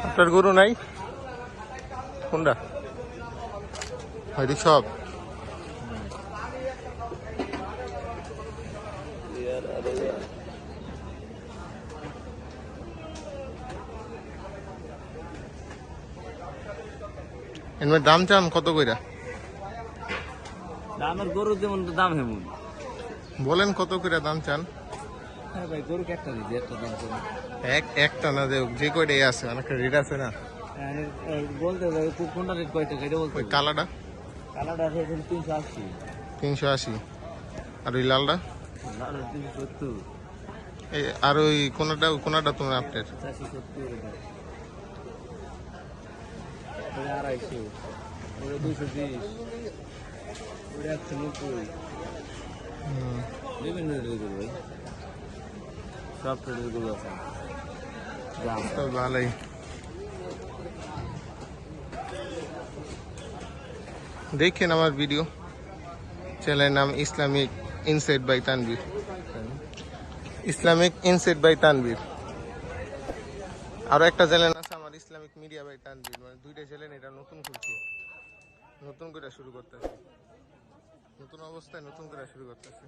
আপনার গরু নাই কোনটা? হয়তো সব এর দাম চান কত কইরা? দামের গরু যেমন দাম হেমন বলেন কত কইরা দাম চান? হ্যাঁ ভাই গরুকে একটা দিদি একটা দাম করে একটা না যে কয়টাই আছে অনেকটা রেট আছে না। বলতে ভাই কোনটা রেট কয়টা এটা বলতে ওই কালাটা কালারটা আছে 380 380 আর ওই লালটা লাল 370 আর ওই কোনটা তোমার আপনার 470 ওটা 250 ওটা 220 ওটা 190 বিভিন্ন রেটের গরু ভাই সব রেটের গরু আছে দাম তো ভালোই। দেখেন আমার ভিডিও, চ্যানেলের নাম Islamic insight by Tanvir. Islamic insight by Tanvir. আরো একটা চ্যানেল আছে আমার ইসলামিক মিডিয়া বাই তানভীর, মানে দুইটা চ্যানেল। এটা নতুন খুলছি, নতুন করে শুরু করতেছি, নতুন অবস্থায় নতুন করে শুরু করতেছি।